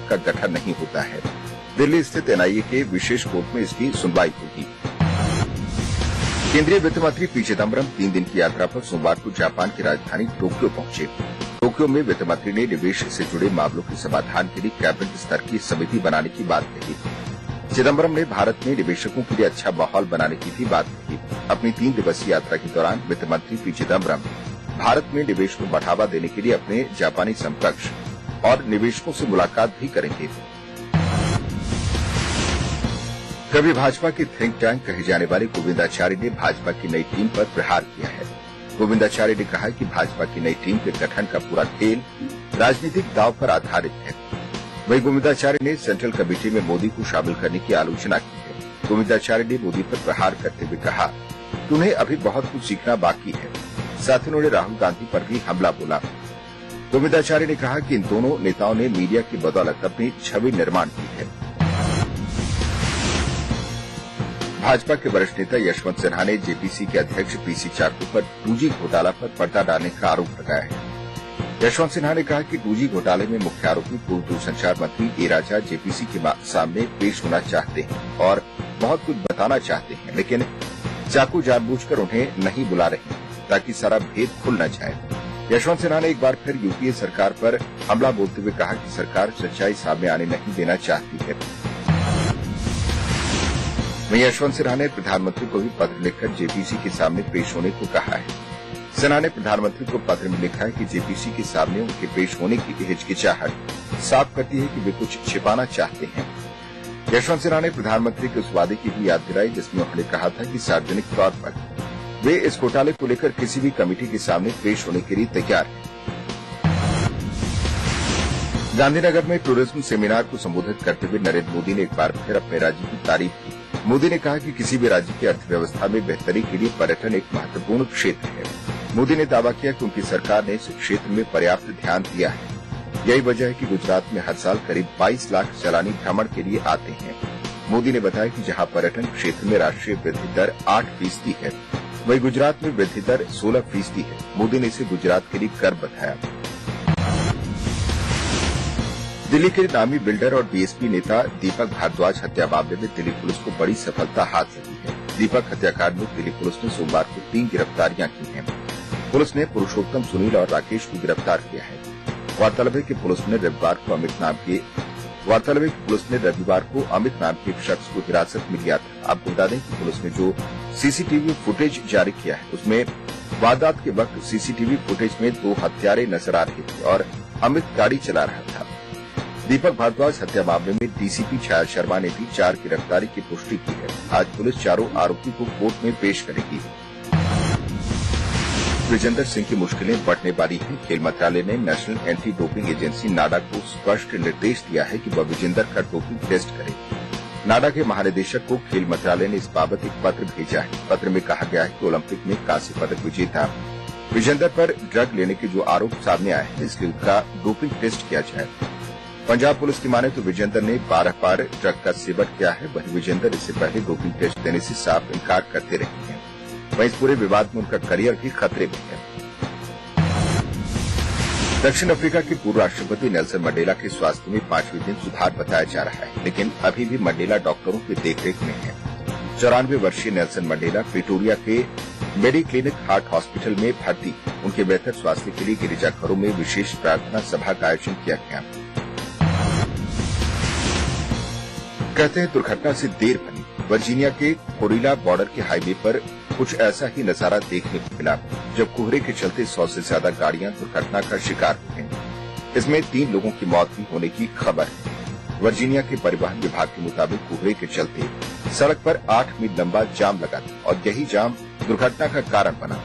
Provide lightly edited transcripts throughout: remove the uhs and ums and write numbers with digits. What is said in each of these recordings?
का गठन नहीं होता है। दिल्ली स्थित एनआईए के विशेष कोर्ट में इसकी सुनवाई होगी। केंद्रीय वित्त मंत्री पी चिदम्बरम 3 दिन की यात्रा पर सोमवार को जापान की राजधानी टोक्यो पहुंचे। टोक्यो में वित्त मंत्री ने निवेश से जुड़े मामलों के समाधान के लिए कैबिनेट स्तर की समिति बनाने की बात कही। चिदम्बरम ने भारत में निवेशकों के लिए अच्छा माहौल बनाने की भी बात कही। अपनी 3 दिवसीय यात्रा के दौरान वित्त मंत्री पी चिदम्बरम भारत में निवेश को बढ़ावा देने के लिए अपने जापानी समकक्ष और निवेशकों से मुलाकात भी करेंगे। कभी भाजपा की थिंक टैंक कहे जाने वाले गोविंदाचार्य ने भाजपा की नई टीम पर प्रहार किया है। गोविंदाचार्य ने कहा कि भाजपा की नई टीम के गठन का पूरा खेल राजनीतिक दांव पर आधारित है। वहीं गोविंदाचार्य ने सेंट्रल कमेटी में मोदी को शामिल करने की आलोचना की है। गोविंदाचार्य ने मोदी पर प्रहार करते हुए कहा कि उन्हें अभी बहुत कुछ सीखना बाकी है। साथ ही उन्होंने राहुल गांधी पर भी हमला बोला। गोविंदाचार्य ने कहा कि इन दोनों नेताओं ने मीडिया की बदौलत अपनी छवि निर्माण की है। भाजपा के वरिष्ठ नेता यशवंत सिन्हा ने जेपीसी के अध्यक्ष पीसी चाको पर 2G घोटाला पर पर्दा डालने का आरोप लगाया है। यशवंत सिन्हा ने कहा कि 2G घोटाले में मुख्य आरोपी पूर्व दूरसंचार मंत्री ए राजा जेपीसी के सामने पेश होना चाहते हैं और बहुत कुछ बताना चाहते हैं, लेकिन चाको जानबूझकर उन्हें नहीं बुला रहे ताकि सारा भेद खुल न जाए। यशवंत सिन्हा ने एक बार फिर यूपीए सरकार पर हमला बोलते हुए कहा कि सरकार सच्चाई सामने आने नहीं देना चाहती है। वहीं यशवंत सिन्हा ने प्रधानमंत्री को भी पत्र लिखकर जेपीसी के सामने पेश होने को कहा है। सिन्हा ने प्रधानमंत्री को पत्र में लिखा है कि जेपीसी के सामने उनके पेश होने की हिचकिचाहट साफ करती है कि वे कुछ छिपाना चाहते हैं। यशवंत सिन्हा ने प्रधानमंत्री के उस वादे की भी याद दिलाई जिसमें उन्होंने कहा था कि सार्वजनिक तौर पर वे इस घोटाले को लेकर किसी भी कमेटी के सामने पेश होने के लिए तैयार हैं। गांधीनगर में टूरिज्म सेमिनार को संबोधित करते हुए नरेंद्र मोदी ने एक बार फिर अपने राज्य की तारीफ की। मोदी ने कहा कि किसी भी राज्य की अर्थव्यवस्था में बेहतरी के लिए पर्यटन एक महत्वपूर्ण क्षेत्र है। मोदी ने दावा किया कि उनकी सरकार ने इस क्षेत्र में पर्याप्त ध्यान दिया है। यही वजह है कि गुजरात में हर साल करीब 22 लाख सैलानी भ्रमण के लिए आते हैं। मोदी ने बताया कि जहां पर्यटन क्षेत्र में राष्ट्रीय वृद्धि दर 8% है, वहीं गुजरात में वृद्धि दर 16% है। मोदी ने इसे गुजरात के लिए गर्व बताया। दिल्ली के नामी बिल्डर और बीएसपी नेता दीपक भारद्वाज हत्या मामले में दिल्ली पुलिस को बड़ी सफलता हाथ लगी है। दीपक हत्याकांड में दिल्ली पुलिस ने सोमवार को 3 गिरफ्तारियां की हैं। पुलिस ने पुरुषोत्तम, सुनील और राकेश को गिरफ्तार किया है। गौरतलब है कि पुलिस ने रविवार को अमित नाम के एक शख्स को हिरासत में लिया था। आपको बता दें कि पुलिस ने जो सीसीटीवी फुटेज जारी किया है उसमें वारदात के वक्त सीसीटीवी फुटेज में 2 हत्यारे नजर आ रहे थे और अमित गाड़ी चला रहा था। दीपक भारद्वाज हत्या मामले में डीसीपी छाया शर्मा ने भी 4 गिरफ्तारी की पुष्टि की है। आज पुलिस चारों आरोपी को कोर्ट में पेश करेगी। विजेंदर सिंह की मुश्किलें बढ़ने वाली हैं। खेल मंत्रालय ने नेशनल एंटी डोपिंग एजेंसी नाडा को स्पष्ट निर्देश दिया है कि वह विजेंदर का डोपिंग टेस्ट करे। नाडा के महानिदेशक को खेल मंत्रालय ने इस बाबत एक पत्र भेजा है। पत्र में कहा गया है कि ओलंपिक में कांस्य पदक विजेता विजेंदर पर ड्रग लेने के जो आरोप सामने आए हैं, इसलिए उसका डोपिंग टेस्ट किया जाए। पंजाब पुलिस की माने तो विजेंदर ने 12 बार ड्रग का सेवन किया है। वहीं विजेंदर इससे पहले डोपिंग टेस्ट देने से साफ इनकार करते रहे हैं। वहीं इस पूरे विवाद में उनका करियर भी खतरे में है। दक्षिण अफ्रीका के पूर्व राष्ट्रपति नेल्सन मंडेला के स्वास्थ्य में 5वें दिन सुधार बताया जा रहा है, लेकिन अभी भी मंडेला डॉक्टरों की देखरेख में है। 94 वर्षीय नेल्सन मंडेला प्रिटोरिया के मेडी क्लिनिक हार्ट हॉस्पिटल में भर्ती। उनके बेहतर स्वास्थ्य के लिए गिरिजाघरों में विशेष प्रार्थना सभा का आयोजन किया गया। कहते हैं दुर्घटना से देर बनी। वर्जीनिया के कोरिला बॉर्डर के हाईवे पर कुछ ऐसा ही नजारा देखने को मिला जब कोहरे के चलते 100 से ज्यादा गाड़ियां दुर्घटना का शिकार हुई हैं। इसमें 3 लोगों की मौत भी होने की खबर है। वर्जीनिया के परिवहन विभाग के मुताबिक कोहरे के चलते सड़क पर 8 मील लंबा जाम लगा था और यही जाम दुर्घटना का कारण बना।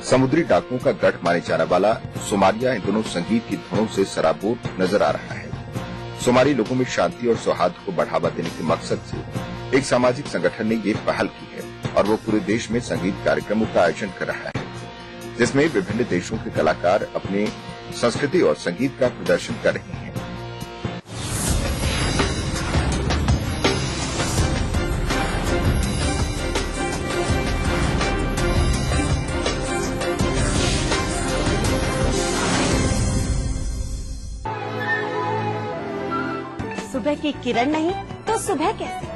समुद्री डाकुओं का गढ़ माने जाने वाला सोमालिया इन दिनों संगीत की धुनों से सराबोर नजर आ रहा है। सोमाली लोगों में शांति और सौहार्द को बढ़ावा देने के मकसद से एक सामाजिक संगठन ने ये पहल की है और वो पूरे देश में संगीत कार्यक्रमों का आयोजन कर रहा है, जिसमें विभिन्न देशों के कलाकार अपने संस्कृति और संगीत का प्रदर्शन कर रहे हैं। सुबह की किरण नहीं तो सुबह कैसे?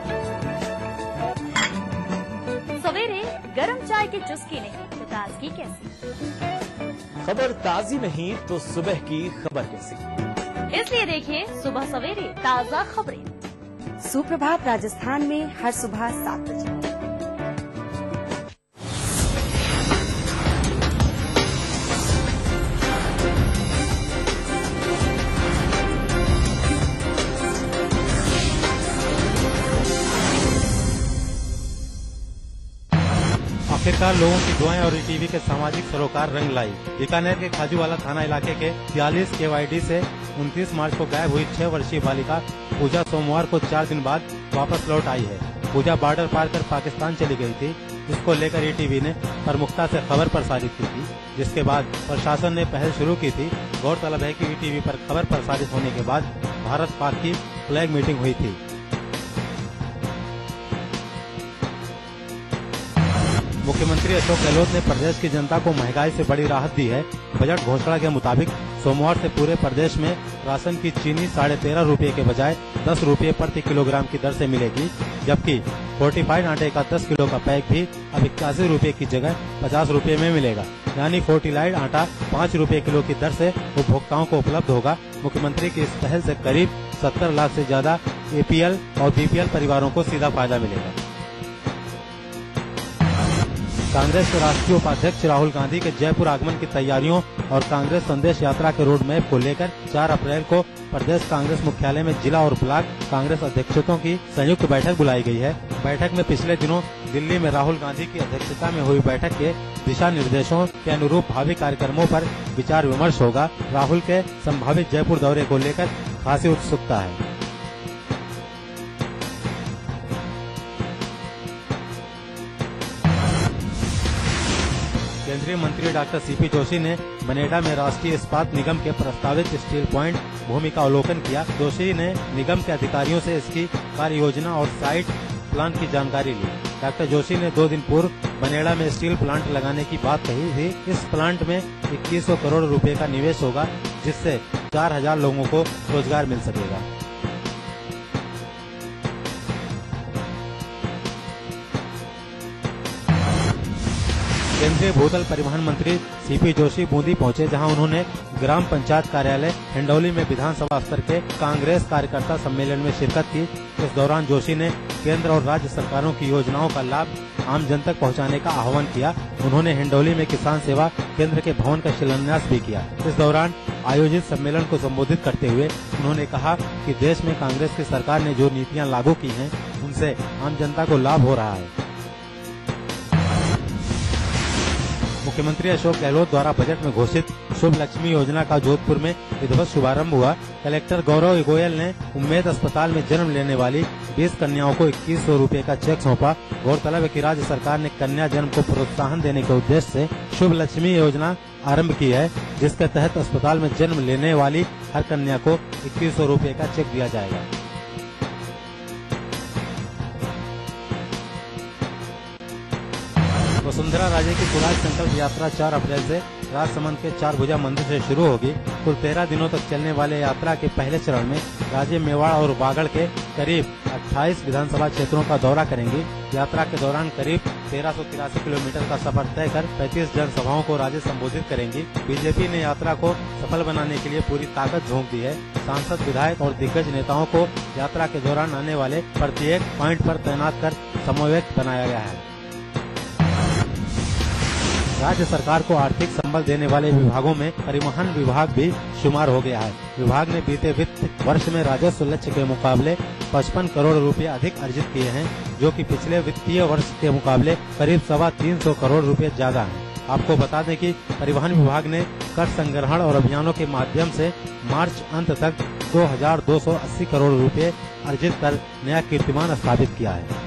सवेरे गरम चाय की चुस्की नहीं तो ताजगी कैसी? खबर ताजी नहीं तो सुबह की खबर कैसी? इसलिए देखिए सुबह सवेरे ताजा खबरें। सुप्रभात राजस्थान में हर सुबह 7 बजे। आखिरकार लोगों की दुआएं और ईटीवी के सामाजिक सरोकार रंग लाई। बीकानेर के खाजूवाला थाना इलाके के 43 केवाईडी से 29 मार्च को गायब हुई 6 वर्षीय बालिका पूजा सोमवार को 4 दिन बाद वापस लौट आई है। पूजा बॉर्डर पार कर पाकिस्तान चली गई थी। इसको लेकर ईटीवी ने प्रमुखता से खबर प्रसारित की थी, जिसके बाद प्रशासन ने पहल शुरू की थी। गौरतलब है कि ईटीवी पर खबर प्रसारित होने के बाद भारत पाक की फ्लैग मीटिंग हुई थी। मुख्यमंत्री अशोक गहलोत ने प्रदेश की जनता को महंगाई से बड़ी राहत दी है। बजट घोषणा के मुताबिक सोमवार से पूरे प्रदेश में राशन की चीनी 13.5 रुपए के बजाय 10 रुपए प्रति किलोग्राम की दर से मिलेगी, जबकि फोर्टिफाइड आटे का 10 किलो का पैक भी अब 81 रुपए की जगह 50 रुपए में मिलेगा। यानी फोर्टिलाइड आटा 5 रुपए किलो की दर से उपभोक्ताओं को उपलब्ध होगा। मुख्यमंत्री की इस पहल से करीब 70 लाख से ज्यादा एपीएल और बीपीएल परिवारों को सीधा फायदा मिलेगा। कांग्रेस के राष्ट्रीय उपाध्यक्ष राहुल गांधी के जयपुर आगमन की तैयारियों और कांग्रेस संदेश यात्रा के रोड मैप को लेकर 4 अप्रैल को प्रदेश कांग्रेस मुख्यालय में जिला और ब्लॉक कांग्रेस अध्यक्षों की संयुक्त बैठक बुलाई गई है। बैठक में पिछले दिनों दिल्ली में राहुल गांधी की अध्यक्षता में हुई बैठक के दिशा निर्देशों के अनुरूप भावी कार्यक्रमों पर विचार विमर्श होगा। राहुल के संभावित जयपुर दौरे को लेकर खासी उत्सुकता है। केंद्रीय मंत्री डॉक्टर सीपी जोशी ने बनेडा में राष्ट्रीय इस्पात निगम के प्रस्तावित स्टील प्लांट भूमि का अवलोकन किया। जोशी ने निगम के अधिकारियों से इसकी कार्य योजना और साइट प्लान की जानकारी ली। डॉक्टर जोशी ने 2 दिन पूर्व बनेडा में स्टील प्लांट लगाने की बात कही थी। इस प्लांट में 2100 करोड़ रुपए का निवेश होगा, जिससे 4000 लोगों को रोजगार मिल सकेगा। केंद्रीय भूतल परिवहन मंत्री सीपी जोशी बूंदी पहुंचे, जहां उन्होंने ग्राम पंचायत कार्यालय हिंडौली में विधानसभा स्तर के कांग्रेस कार्यकर्ता सम्मेलन में शिरकत की। इस दौरान जोशी ने केंद्र और राज्य सरकारों की योजनाओं का लाभ आम जन तक पहुंचाने का आह्वान किया। उन्होंने हिंडौली में किसान सेवा केंद्र के भवन का शिलान्यास भी किया। इस दौरान आयोजित सम्मेलन को संबोधित करते हुए उन्होंने कहा कि देश में कांग्रेस की सरकार ने जो नीतियां लागू की हैं, उनसे आम जनता को लाभ हो रहा है। मुख्यमंत्री अशोक गहलोत द्वारा बजट में घोषित शुभ लक्ष्मी योजना का जोधपुर में विधिवत शुभारंभ हुआ। कलेक्टर गौरव गोयल ने उम्मेद अस्पताल में जन्म लेने वाली 20 कन्याओं को 2100 रुपए का चेक सौंपा। गौरतलब है कि राज्य सरकार ने कन्या जन्म को प्रोत्साहन देने के उद्देश्य से शुभ लक्ष्मी योजना आरंभ की है, जिसके तहत अस्पताल में जन्म लेने वाली हर कन्या को 2100 रुपए का चेक दिया जाएगा। वसुंधरा राजे की स्वराज संकल्प यात्रा 4 अप्रैल से राजसमंद के 4 भुजा मंदिर से शुरू होगी। कुल 13 दिनों तक चलने वाले यात्रा के पहले चरण में राजे, मेवाड़ और बागड़ के करीब 28 विधानसभा क्षेत्रों का दौरा करेंगी। यात्रा के दौरान करीब 1383 किलोमीटर का सफर तय कर 35 जनसभाओं को राजे संबोधित करेंगी। बीजेपी ने यात्रा को सफल बनाने के लिए पूरी ताकत झोंक दी है। सांसद, विधायक और दिग्गज नेताओं को यात्रा के दौरान आने वाले प्रत्येक पॉइंट पर तैनात कर समन्वयक बनाया गया है। राज्य सरकार को आर्थिक संबल देने वाले विभागों में परिवहन विभाग भी शुमार हो गया है। विभाग ने बीते वित्त वर्ष में राजस्व लक्ष्य के मुकाबले 55 करोड़ रुपए अधिक अर्जित किए हैं, जो कि पिछले वित्तीय वर्ष के मुकाबले करीब 325 करोड़ रुपए ज्यादा हैं। आपको बता दें कि परिवहन विभाग ने कर संग्रहण और अभियानों के माध्यम से मार्च अंत तक 2280 करोड़ रुपए अर्जित कर नया कीर्तिमान स्थापित किया है।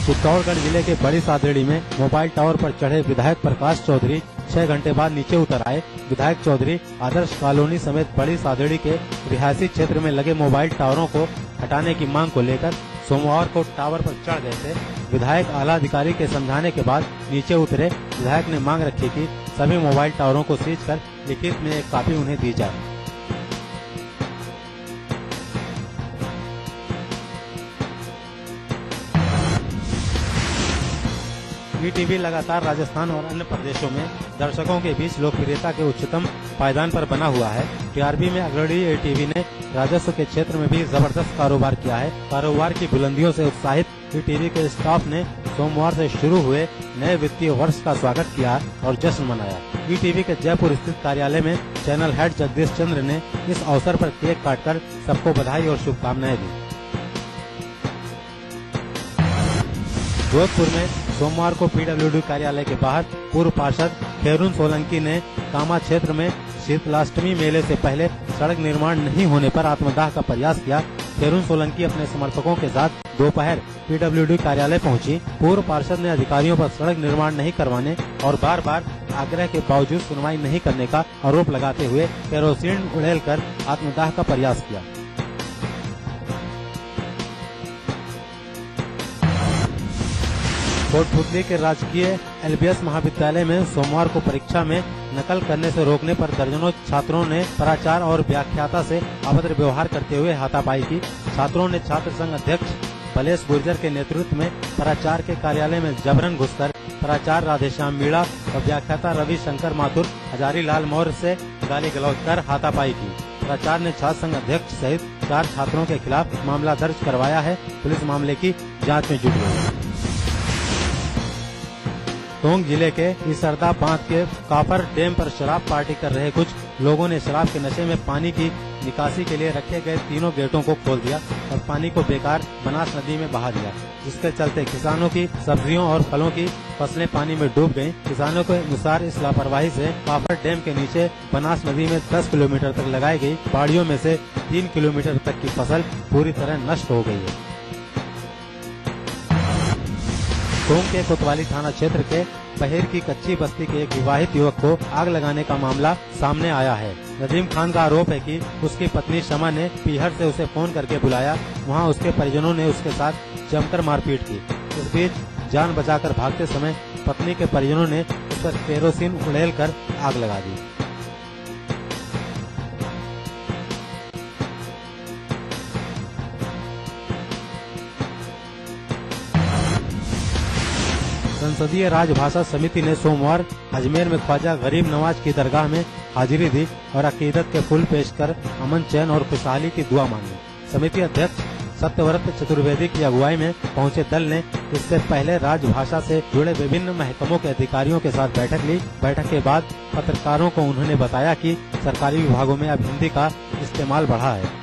चित्तौड़गढ़ जिले के बड़ी सादड़ी में मोबाइल टावर पर चढ़े विधायक प्रकाश चौधरी 6 घंटे बाद नीचे उतर आए। विधायक चौधरी आदर्श कॉलोनी समेत बड़ी सादड़ी के रिहायशी क्षेत्र में लगे मोबाइल टावरों को हटाने की मांग को लेकर सोमवार को टावर पर चढ़ गए थे। विधायक आला अधिकारी के समझाने के बाद नीचे उतरे। विधायक ने मांग रखी कि सभी मोबाइल टावरों को सीज कर लिखित में एक कॉपी उन्हें दी जाए। ईटीवी लगातार राजस्थान और अन्य प्रदेशों में दर्शकों के बीच लोकप्रियता के उच्चतम पायदान पर बना हुआ है। टीआरपी में अग्रणी ईटीवी ने राजस्व के क्षेत्र में भी जबरदस्त कारोबार किया है। कारोबार की बुलंदियों से उत्साहित ईटीवी के स्टाफ ने सोमवार से शुरू हुए नए वित्तीय वर्ष का स्वागत किया और जश्न मनाया। ईटीवी के जयपुर स्थित कार्यालय में चैनल हेड जगदीश चंद्र ने इस अवसर पर केक काटकर सबको बधाई और शुभकामनाएं दी। जोधपुर में सोमवार को पीडब्ल्यूडी कार्यालय के बाहर पूर्व पार्षद खेरून सोलंकी ने कामा क्षेत्र में शीतलाष्टमी मेले से पहले सड़क निर्माण नहीं होने पर आत्मदाह का प्रयास किया। खेरून सोलंकी अपने समर्थकों के साथ दोपहर पीडब्ल्यूडी कार्यालय पहुंची। पूर्व पार्षद ने अधिकारियों पर सड़क निर्माण नहीं करवाने और बार बार आग्रह के बावजूद सुनवाई नहीं करने का आरोप लगाते हुए केरोसिन उड़ेलकर आत्मदाह का प्रयास किया। कोटपुतली के राजकीय एलबीएस महाविद्यालय में सोमवार को परीक्षा में नकल करने से रोकने पर दर्जनों छात्रों ने प्राचार्य और व्याख्याता से अभद्र व्यवहार करते हुए हाथापाई की। छात्रों ने छात्र संघ अध्यक्ष बलेश गुर्जर के नेतृत्व में प्राचार्य के कार्यालय में जबरन घुसकर प्राचार्य राधेश्याम मीणा और व्याख्याता रवि शंकर माथुर हजारी लाल मौर्य से गाली गलौज कर हाथापाई की। प्राचार्य ने छात्र संघ अध्यक्ष सहित 4 छात्रों के खिलाफ मामला दर्ज करवाया है। पुलिस मामले की जाँच में जुट गई है। टोंक जिले के इसरदा बांध के कापर डैम पर शराब पार्टी कर रहे कुछ लोगों ने शराब के नशे में पानी की निकासी के लिए रखे गए तीनों गेटों को खोल दिया और पानी को बेकार बनास नदी में बहा दिया, जिसके चलते किसानों की सब्जियों और फलों की फसलें पानी में डूब गयीं। किसानों के अनुसार इस लापरवाही से कापर डैम के नीचे बनास नदी में 10 किलोमीटर तक लगाई गई पहाड़ियों में से 3 किलोमीटर तक की फसल पूरी तरह नष्ट हो गई है। टोंक के कोतवाली थाना क्षेत्र के बहेर की कच्ची बस्ती के एक विवाहित युवक को आग लगाने का मामला सामने आया है। नदीम खान का आरोप है कि उसकी पत्नी शमा ने पीहर से उसे फोन करके बुलाया। वहां उसके परिजनों ने उसके साथ जमकर मारपीट की। इस बीच जान बचाकर भागते समय पत्नी के परिजनों ने उस पर केरोसिन उड़ेलकर आग लगा दी। संसदीय राजभाषा समिति ने सोमवार अजमेर में ख्वाजा गरीब नवाज की दरगाह में हाजिरी दी और अकीदत के फूल पेश कर अमन चैन और खुशहाली की दुआ मांगी। समिति अध्यक्ष सत्यव्रत चतुर्वेदी की अगुवाई में पहुंचे दल ने इससे पहले राजभाषा से जुड़े विभिन्न महकमों के अधिकारियों के साथ बैठक ली। बैठक के बाद पत्रकारों को उन्होंने बताया कि सरकारी विभागों में अब हिंदी का इस्तेमाल बढ़ा है।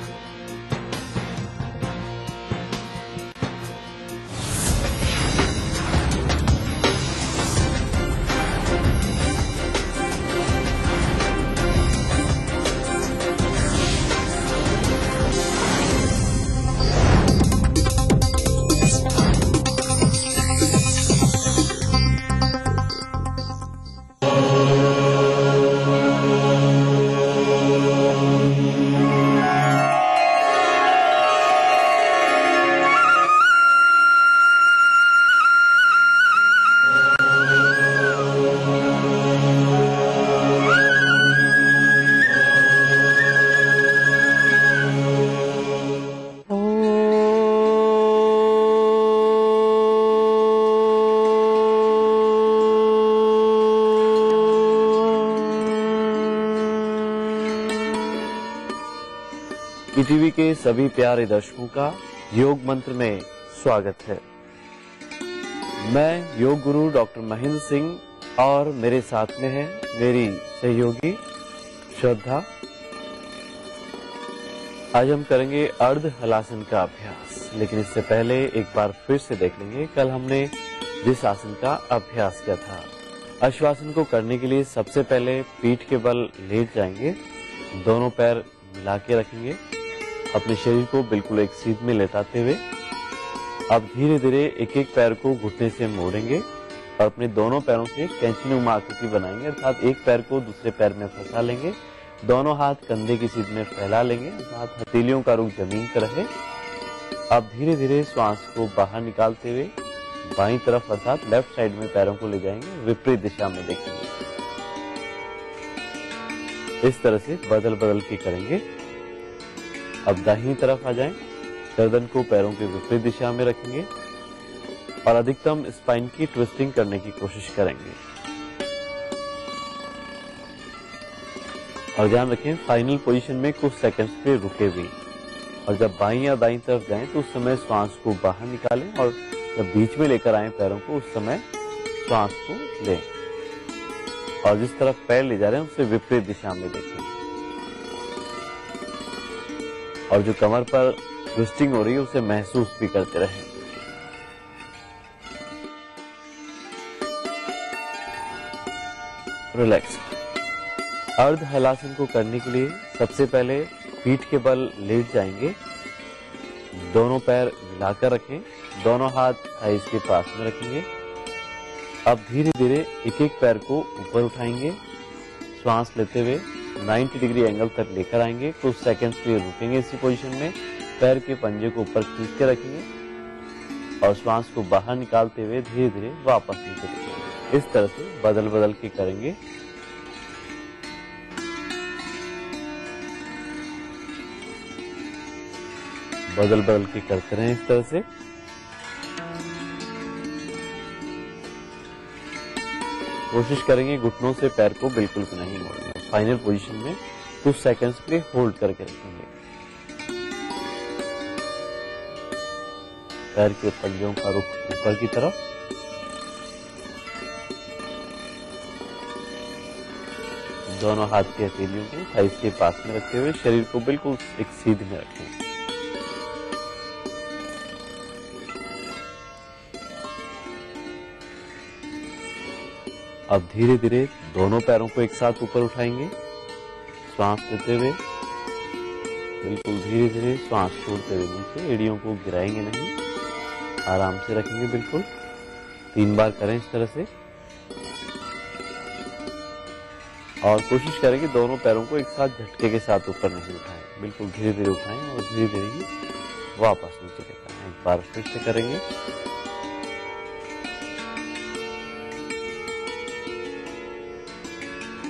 ईटीवी के सभी प्यारे दर्शकों का योग मंत्र में स्वागत है। मैं योग गुरु डॉक्टर महेंद्र सिंह और मेरे साथ में है मेरी सहयोगी श्रद्धा। आज हम करेंगे अर्ध हलासन का अभ्यास, लेकिन इससे पहले एक बार फिर से देख लेंगे कल हमने जिस आसन का अभ्यास किया था। अश्वासन को करने के लिए सबसे पहले पीठ के बल लेट जाएंगे, दोनों पैर मिला के रखेंगे, अपने शरीर को बिल्कुल एक सीध में लेटाते हुए अब धीरे धीरे एक एक पैर को घुटने से मोड़ेंगे और अपने दोनों पैरों से कैंचीनुमा आकृति बनाएंगे, अर्थात एक पैर को दूसरे पैर में फंसा लेंगे, दोनों हाथ कंधे की सीध में फैला लेंगे, हाथ हथेलियों का रुख जमीन पर रहे। अब धीरे धीरे श्वास को बाहर निकालते हुए बाईं तरफ अर्थात लेफ्ट साइड में पैरों को ले जाएंगे, विपरीत दिशा में देखेंगे। इस तरह से बदल बदल के करेंगे। अब दाहिनी तरफ आ जाएं, गर्दन को पैरों के विपरीत दिशा में रखेंगे, और अधिकतम स्पाइन की ट्विस्टिंग करने की कोशिश करेंगे। और ध्यान रखें फाइनल पोजीशन में कुछ सेकंड्स पे रुके भी, और जब बाईं या दाईं तरफ जाएं तो उस समय श्वास को बाहर निकालें, और जब बीच में लेकर आए पैरों को उस समय श्वास को लें, और जिस तरफ पैर ले जा रहे हैं उससे विपरीत दिशा में देखें, और जो कमर पर ट्विस्टिंग हो रही है उसे महसूस भी करते रहें। रिलैक्स। अर्ध हलासन को करने के लिए सबसे पहले पीठ के बल लेट जाएंगे, दोनों पैर मिलाकर रखें, दोनों हाथ थाइस के पास में रखेंगे। अब धीरे धीरे एक एक पैर को ऊपर उठाएंगे, श्वास लेते हुए 90 डिग्री एंगल तक लेकर आएंगे, कुछ सेकंड्स के लिए रुकेंगे इसी पोजीशन में, पैर के पंजे को ऊपर खींच के रखेंगे और श्वास को बाहर निकालते हुए धीरे धीरे वापस नीचे रखेंगे। इस तरह से बदल बदल के करेंगे। बदल बदल के करते रहें इस तरह से। कोशिश करेंगे घुटनों से पैर को बिल्कुल भी नहीं मोड़ना। फाइनल पोजीशन में कुछ सेकंड्स के लिए होल्ड करके रखेंगे। पैर के पंजों का रुख ऊपर की तरफ, दोनों हाथ की हथेलियों को थाइस के पास में रखते हुए शरीर को बिल्कुल एक सीध में रखें। अब धीरे धीरे दोनों पैरों को एक साथ ऊपर उठाएंगे, श्वास लेते हुए बिल्कुल धीरे धीरे श्वास छोड़ते हुए नीचे, एड़ियों को गिराएंगे नहीं, आराम से रखेंगे बिल्कुल। 3 बार करें इस तरह से, और कोशिश करें कि दोनों पैरों को एक साथ झटके के साथ ऊपर नहीं उठाएं, बिल्कुल धीरे धीरे उठाएं और धीरे धीरे ही वापस नीचे लेकर आएं। एक बार फिर से करेंगे।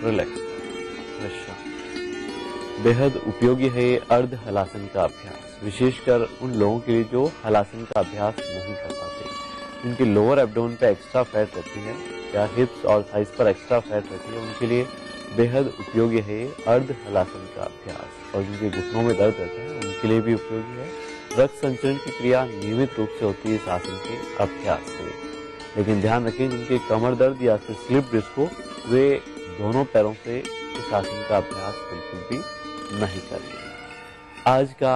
रिलैक्स। बेहद उपयोगी है ये अर्ध हलासन का अभ्यास, विशेषकर उन लोगों के लिए जो हलासन का अभ्यास नहीं कर पाते, जिनके लोअर एब्डोमेन पे एक्स्ट्रा फैट रहती है या हिप्स और थाइस पर एक्स्ट्रा फैट रहती है, उनके लिए बेहद उपयोगी है ये अर्ध हलासन का अभ्यास। और जिनके घुटनों में दर्द रहता है उनके लिए भी उपयोगी है। रक्त संचरण की क्रिया नियमित रूप से होती है इस आसन के अभ्यास से। लेकिन ध्यान रखें जिनके कमर दर्द या फिर स्लिप डिस्क हो, वे दोनों पैरों से इस आसन का अभ्यास बिल्कुल भी नहीं करेंगे। आज का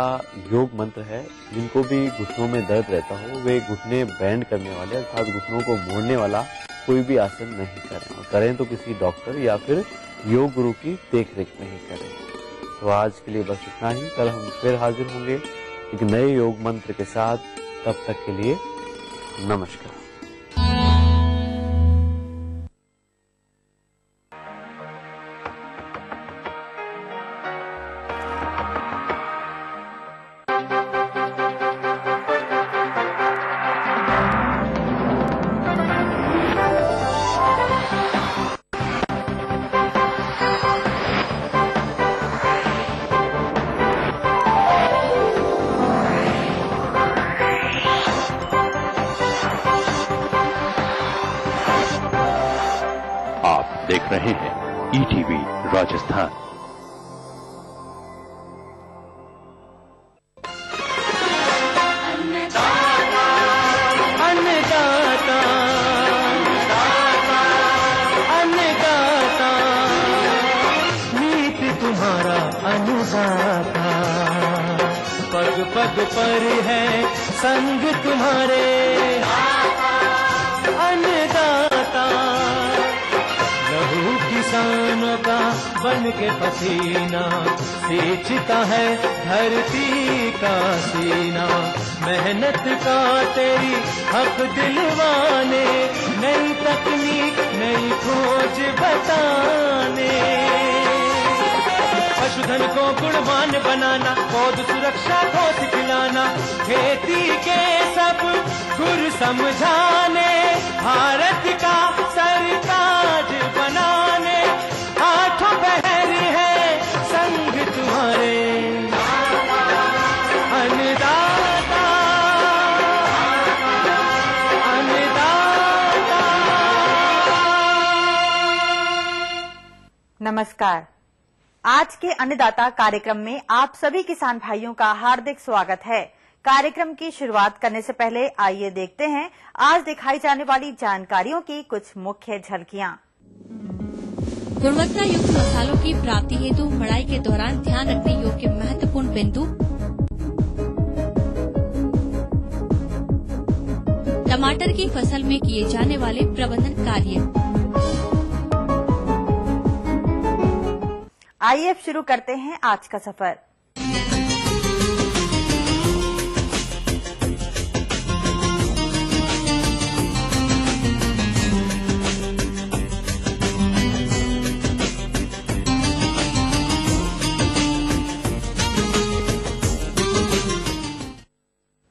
योग मंत्र है, जिनको भी घुटनों में दर्द रहता हो वे घुटने बैंड करने वाले अर्थात घुटनों को मोड़ने वाला कोई भी आसन नहीं करें, और करें तो किसी डॉक्टर या फिर योग गुरु की देखरेख में ही करें। तो आज के लिए बस इतना ही। कल हम फिर हाजिर होंगे एक नए योग मंत्र के साथ। तब तक के लिए नमस्कार। देख रहे हैं ईटीवी राजस्थान। अन्नदाता नीत तुम्हारा अन्नदाता, पग पग पर है संग तुम्हारे अन्नदाता। लहू किसानों का बन के पसीना सींचता है धरती का सीना। मेहनत का तेरी हक दिलवाने, नई तकनीक नई खोज बताने। पशुधन को गुणवान बनाना, पौध सुरक्षा को सिखलाना, खेती के सब गुर समझाने, भारत का सरताज बनाने। आठों पहर है संग तुम्हारे अन्नदाता, अन्नदाता। नमस्कार। आज के अन्नदाता कार्यक्रम में आप सभी किसान भाइयों का हार्दिक स्वागत है। कार्यक्रम की शुरुआत करने से पहले आइए देखते हैं आज दिखाई जाने वाली जानकारियों की कुछ मुख्य झलकियां। गुणवत्ता युक्त मसालों की प्राप्ति हेतु मड़ाई के दौरान ध्यान रखने योग्य महत्वपूर्ण बिंदु। टमाटर की फसल में किए जाने वाले प्रबंधन कार्य। आइए अब शुरू करते हैं आज का सफर।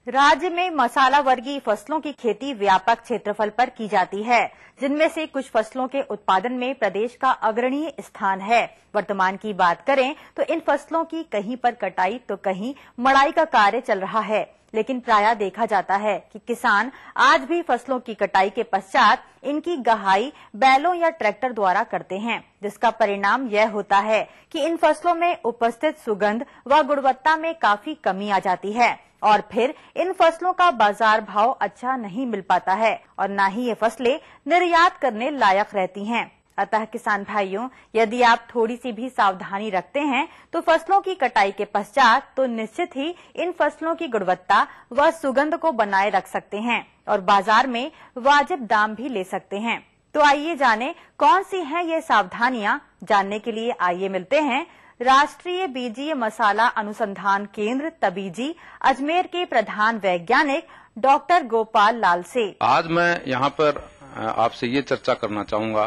राज्य में मसाला वर्गीय फसलों की खेती व्यापक क्षेत्रफल पर की जाती है, जिनमें से कुछ फसलों के उत्पादन में प्रदेश का अग्रणीय स्थान है। वर्तमान की बात करें तो इन फसलों की कहीं पर कटाई तो कहीं मड़ाई का कार्य चल रहा है, लेकिन प्रायः देखा जाता है कि किसान आज भी फसलों की कटाई के पश्चात इनकी गहाई बैलों या ट्रैक्टर द्वारा करते हैं, जिसका परिणाम यह होता है कि इन फसलों में उपस्थित सुगंध व गुणवत्ता में काफी कमी आ जाती है और फिर इन फसलों का बाजार भाव अच्छा नहीं मिल पाता है और न ही ये फसलें निर्यात करने लायक रहती हैं। अतः किसान भाइयों, यदि आप थोड़ी सी भी सावधानी रखते हैं तो फसलों की कटाई के पश्चात तो निश्चित ही इन फसलों की गुणवत्ता व सुगंध को बनाए रख सकते हैं और बाजार में वाजिब दाम भी ले सकते हैं। तो आइए जाने कौन सी हैं ये सावधानियां। जानने के लिए आइए मिलते हैं राष्ट्रीय बीजीय मसाला अनुसंधान केंद्र तबीजी अजमेर के प्रधान वैज्ञानिक डॉक्टर गोपाल लाल से। आज मैं यहाँ पर आपसे ये चर्चा करना चाहूंगा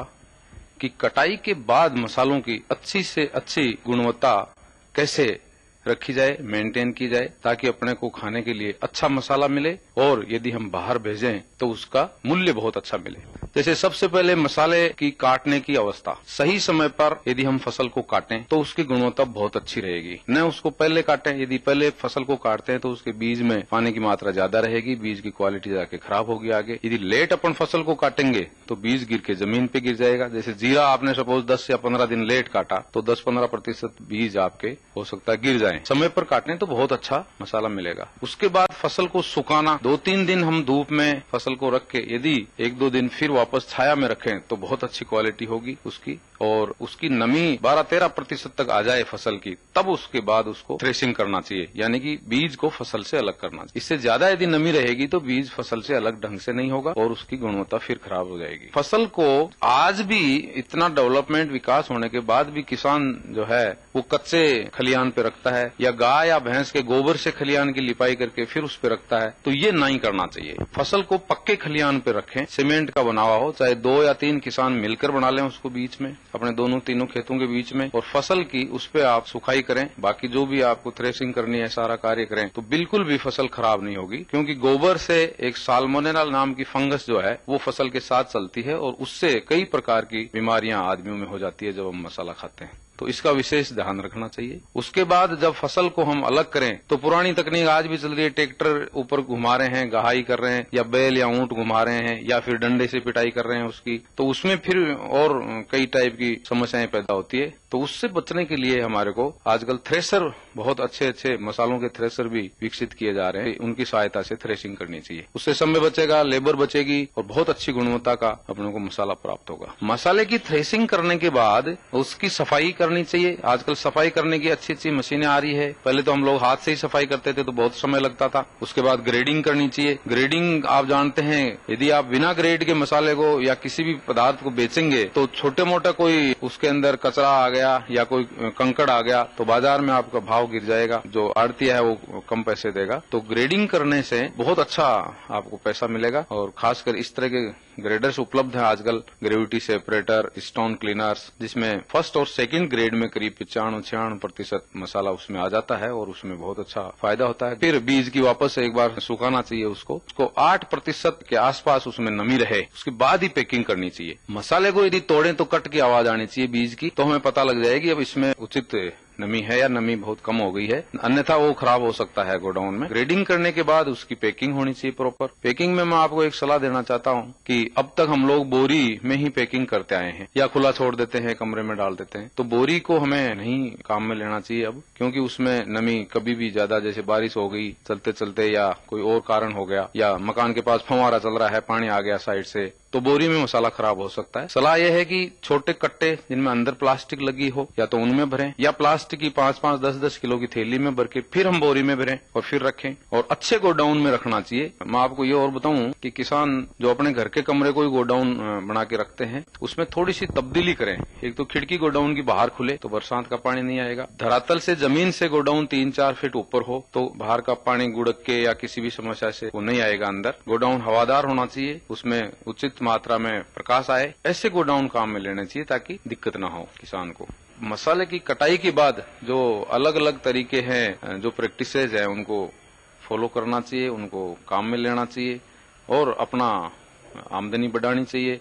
कि कटाई के बाद मसालों की अच्छी से अच्छी गुणवत्ता कैसे रखी जाए, मेंटेन की जाए, ताकि अपने को खाने के लिए अच्छा मसाला मिले और यदि हम बाहर भेजें तो उसका मूल्य बहुत अच्छा मिले। जैसे सबसे पहले मसाले की काटने की अवस्था, सही समय पर यदि हम फसल को काटें तो उसकी गुणवत्ता बहुत अच्छी रहेगी। न उसको पहले काटें, यदि पहले फसल को काटते हैं तो उसके बीज में पानी की मात्रा ज्यादा रहेगी, बीज की क्वालिटी जाके खराब होगी आगे। यदि लेट अपन फसल को काटेंगे तो बीज गिर के जमीन पे गिर जाएगा। जैसे जीरा आपने सपोज 10 या 15 दिन लेट काटा तो 10-15% बीज आपके हो सकता है गिर जाए। समय पर काटें तो बहुत अच्छा मसाला मिलेगा। उसके बाद फसल को सुखाना, 2-3 दिन हम धूप में फसल को रख के यदि 1-2 दिन फिर वापस छाया में रखें तो बहुत अच्छी क्वालिटी होगी उसकी, और उसकी नमी 12-13% तक आ जाए फसल की, तब उसके बाद उसको थ्रेशिंग करना चाहिए, यानी कि बीज को फसल से अलग करना चाहिए। इससे ज्यादा यदि नमी रहेगी तो बीज फसल से अलग ढंग से नहीं होगा और उसकी गुणवत्ता फिर खराब हो जाएगी। फसल को आज भी इतना डेवलपमेंट विकास होने के बाद भी किसान जो है वो कच्चे खलियान पे रखता है या गाय या भैंस के गोबर से खलियान की लिपाई करके फिर उस पे रखता है, तो ये नहीं करना चाहिए। फसल को पक्के खलियान पे रखें, सीमेंट का बना हुआ हो, चाहे 2 या 3 किसान मिलकर बना लें उसको बीच में, अपने दोनों तीनों खेतों के बीच में, और फसल की उस पे आप सुखाई करें। बाकी जो भी आपको थ्रेशिंग करनी है सारा कार्य करें तो बिल्कुल भी फसल खराब नहीं होगी, क्योंकि गोबर से एक साल्मोनेला नाम की फंगस जो है वो फसल के साथ चलती है और उससे कई प्रकार की बीमारियां आदमियों में हो जाती है जब हम मसाला खाते हैं, तो इसका विशेष ध्यान रखना चाहिए। उसके बाद जब फसल को हम अलग करें तो पुरानी तकनीक आज भी चल रही है, ट्रैक्टर ऊपर घुमा रहे हैं, गहाई कर रहे हैं, या बैल या ऊंट घुमा रहे हैं, या फिर डंडे से पिटाई कर रहे हैं उसकी, तो उसमें फिर और कई टाइप की समस्याएं पैदा होती है। तो उससे बचने के लिए हमारे को आजकल थ्रेशर, बहुत अच्छे अच्छे मसालों के थ्रेशर भी विकसित किए जा रहे हैं, उनकी सहायता से थ्रेशिंग करनी चाहिए। उससे समय बचेगा, लेबर बचेगी और बहुत अच्छी गुणवत्ता का अपने को मसाला प्राप्त होगा। मसाले की थ्रेशिंग करने के बाद उसकी सफाई करनी चाहिए। आजकल सफाई करने की अच्छी अच्छी मशीनें आ रही है। पहले तो हम लोग हाथ से ही सफाई करते थे तो बहुत समय लगता था। उसके बाद ग्रेडिंग करनी चाहिए। ग्रेडिंग आप जानते हैं, यदि आप बिना ग्रेड के मसाले को या किसी भी पदार्थ को बेचेंगे तो छोटे मोटा कोई उसके अंदर कचरा आ गया या कोई कंकड़ आ गया तो बाजार में आपका भाव गिर जाएगा, जो आड़तिया है वो कम पैसे देगा। तो ग्रेडिंग करने से बहुत अच्छा आपको पैसा मिलेगा, और खासकर इस तरह के ग्रेडर्स उपलब्ध है आजकल, ग्रेविटी सेपरेटर, स्टोन क्लीनर्स, जिसमें फर्स्ट और सेकंड ग्रेड में करीब 95-96% मसाला उसमें आ जाता है और उसमें बहुत अच्छा फायदा होता है। फिर बीज की वापस एक बार सुखाना चाहिए उसको 8% के आसपास उसमें नमी रहे, उसके बाद ही पैकिंग करनी चाहिए। मसाले को यदि तोड़ें तो कट की आवाज आनी चाहिए बीज की, तो हमें पता लग जाएगी अब इसमें उचित नमी है या नमी बहुत कम हो गई है, अन्यथा वो खराब हो सकता है गोडाउन में। ग्रेडिंग करने के बाद उसकी पैकिंग होनी चाहिए प्रॉपर। पैकिंग में मैं आपको एक सलाह देना चाहता हूँ कि अब तक हम लोग बोरी में ही पैकिंग करते आए हैं या खुला छोड़ देते हैं, कमरे में डाल देते हैं। तो बोरी को हमें नहीं काम में लेना चाहिए अब, क्योंकि उसमें नमी कभी भी ज्यादा, जैसे बारिश हो गई चलते चलते या कोई और कारण हो गया या मकान के पास फंवारा चल रहा है, पानी आ गया साइड से, तो बोरी में मसाला खराब हो सकता है। सलाह यह है कि छोटे कट्टे जिनमें अंदर प्लास्टिक लगी हो या तो उनमें भरें, या प्लास्टिक की 5-5, 10-10 किलो की थैली में भर के फिर हम बोरी में भरें और फिर रखें, और अच्छे गोडाउन में रखना चाहिए। मैं आपको ये और बताऊं कि किसान जो अपने घर के कमरे को ही गोडाउन बना के रखते हैं, उसमें थोड़ी सी तब्दीली करें। एक तो खिड़की गोडाउन की बाहर खुले तो बरसात का पानी नहीं आएगा, धरातल से जमीन से गोडाउन 3-4 फीट ऊपर हो तो बाहर का पानी गुड़क के या किसी भी समस्या से वो नहीं आएगा अंदर। गोडाउन हवादार होना चाहिए, उसमें उचित मात्रा में प्रकाश आए, ऐसे गोडाउन काम में लेने चाहिए ताकि दिक्कत न हो किसान को। मसाले की कटाई के बाद जो अलग अलग तरीके हैं, जो प्रैक्टिसेज हैं, उनको फॉलो करना चाहिए, उनको काम में लेना चाहिए और अपना आमदनी बढ़ानी चाहिए।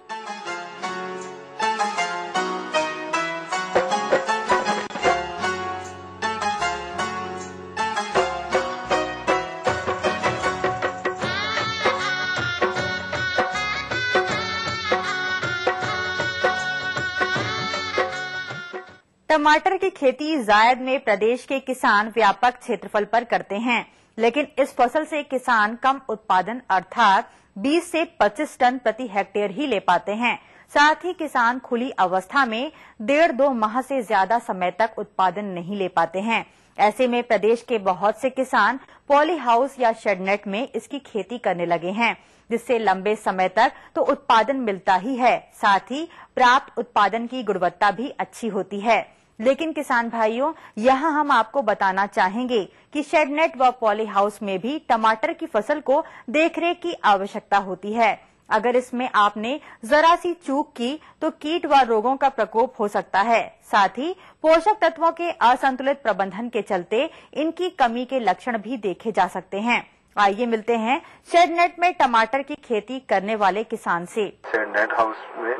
टमाटर की खेती जायद में प्रदेश के किसान व्यापक क्षेत्रफल पर करते हैं, लेकिन इस फसल से किसान कम उत्पादन अर्थात 20 से 25 टन प्रति हेक्टेयर ही ले पाते हैं। साथ ही किसान खुली अवस्था में 1.5-2 माह से ज्यादा समय तक उत्पादन नहीं ले पाते हैं। ऐसे में प्रदेश के बहुत से किसान पॉली हाउस या शेडनेट में इसकी खेती करने लगे हैं, जिससे लंबे समय तक तो उत्पादन मिलता ही है, साथ ही प्राप्त उत्पादन की गुणवत्ता भी अच्छी होती है। लेकिन किसान भाइयों, यहाँ हम आपको बताना चाहेंगे कि शेडनेट व पॉली हाउस में भी टमाटर की फसल को देखरेख की आवश्यकता होती है। अगर इसमें आपने जरा सी चूक की तो कीट व रोगों का प्रकोप हो सकता है। साथ ही पोषक तत्वों के असंतुलित प्रबंधन के चलते इनकी कमी के लक्षण भी देखे जा सकते हैं। आइए मिलते हैं शेडनेट में टमाटर की खेती करने वाले किसान से। शेडनेट हाउस में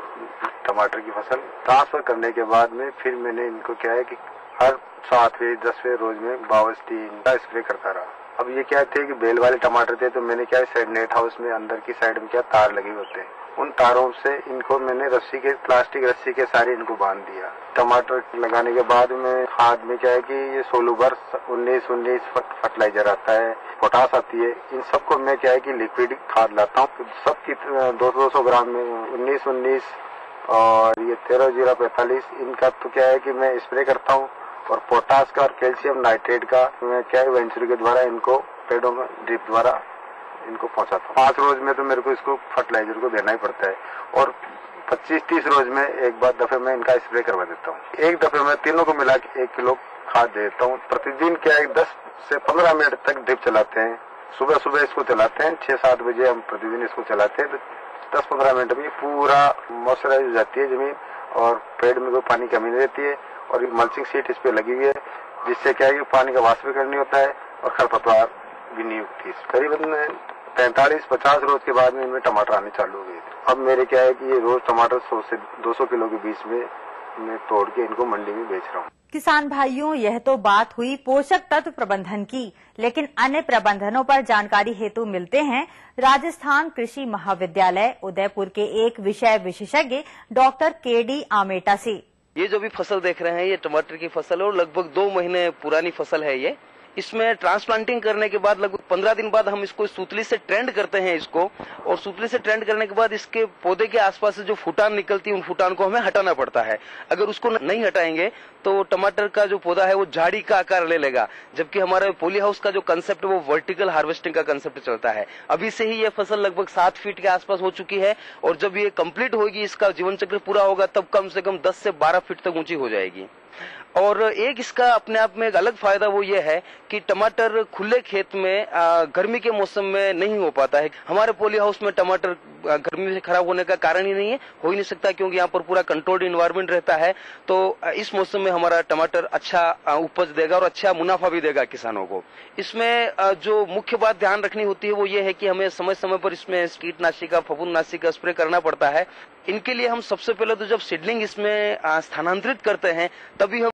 टमाटर की फसल ट्रांसफर करने के बाद में फिर मैंने इनको क्या है कि हर 7वें 10वें रोज में बावस्टीन का स्प्रे करता रहा। अब ये क्या थे कि बेल वाले टमाटर थे, तो मैंने क्या है शेडनेट हाउस में अंदर की साइड में क्या तार लगे होते हैं, उन तारों से इनको मैंने प्लास्टिक रस्सी के सारे इनको बांध दिया। टमाटर लगाने के बाद में खाद में क्या है कि ये सोलूबर 19 फर्टिलाइजर आता है, पोटास आती है, इन सबको मैं क्या है कि लिक्विड खाद लाता हूँ। सबकी 200 ग्राम में 19 और ये 13-0-45 इनका तो क्या है कि मैं स्प्रे करता हूँ, और पोटास का और कैल्शियम नाइट्रेट का मैं क्या है वेंचुरी के द्वारा इनको पेड़ों में ड्रिप द्वारा इनको पहुंचाता हूँ। 5 रोज में तो मेरे को इसको फर्टिलाइजर को देना ही पड़ता है, और 25-30 रोज में एक बार दफे में इनका स्प्रे करवा देता हूँ। एक दफे में तीनों को मिला के 1 किलो खाद देता हूँ। प्रतिदिन क्या है 10 से 15 मिनट तक ड्रिप चलाते हैं। सुबह इसको चलाते हैं, 6-7 बजे हम प्रतिदिन इसको चलाते हैं, तो 10-15 मिनट में पूरा मॉइस्चराइज हो जाती है जमीन, और पेड़ में कोई पानी की कमी नहीं रहती है। और मल्चिंग शीट इस पे लगी हुई है, जिससे क्या है कि पानी का वाष्पीकरण नहीं होता है और खरपतवार भी नहीं उगती है। करीबन 45-50 रोज के बाद में इनमें टमाटर आने चालू हो गए। अब मेरे क्या है कि ये रोज टमाटर 100 से 200 किलो के बीच में मैं तोड़ के इनको मंडी में बेच रहा हूँ। किसान भाइयों, यह तो बात हुई पोषक तत्व प्रबंधन की, लेकिन अन्य प्रबंधनों पर जानकारी हेतु मिलते हैं राजस्थान कृषि महाविद्यालय उदयपुर के एक विषय विशेषज्ञ डॉक्टर KD आमेटा से। ये जो भी फसल देख रहे हैं ये टमाटर की फसल है और लगभग 2 महीने पुरानी फसल है ये। इसमें ट्रांसप्लांटिंग करने के बाद लगभग 15 दिन बाद हम इसको सूतली से ट्रेंड करते हैं इसको, और सूतली से ट्रेंड करने के बाद इसके पौधे के आसपास से जो फुटान निकलती है उन फुटान को हमें हटाना पड़ता है। अगर उसको नहीं हटाएंगे तो टमाटर का जो पौधा है वो झाड़ी का आकार ले लेगा, जबकि हमारे पॉली हाउस का जो कंसेप्ट है वो वर्टिकल हार्वेस्टिंग का कंसेप्ट चलता है। अभी से ही ये फसल लगभग 7 फीट के आसपास हो चुकी है, और जब ये कंप्लीट होगी, इसका जीवन चक्र पूरा होगा, तब कम से कम 10 से 12 फीट तक ऊंची हो जाएगी। और एक इसका अपने आप में एक अलग फायदा वो ये है कि टमाटर खुले खेत में गर्मी के मौसम में नहीं हो पाता है। हमारे पॉली हाउस में टमाटर गर्मी से खराब होने का कारण ही नहीं है, हो ही नहीं सकता, क्योंकि यहाँ पर पूरा कंट्रोल्ड इन्वायरमेंट रहता है। तो इस मौसम में हमारा टमाटर अच्छा उपज देगा और अच्छा मुनाफा भी देगा किसानों को। इसमें जो मुख्य बात ध्यान रखनी होती है वो ये है कि हमें समय समय पर इसमें कीटनाशी का, फफूंदनाशी का स्प्रे करना पड़ता है। इनके लिए हम सबसे पहले तो जब सीडलिंग इसमें स्थानांतरित करते हैं तभी हम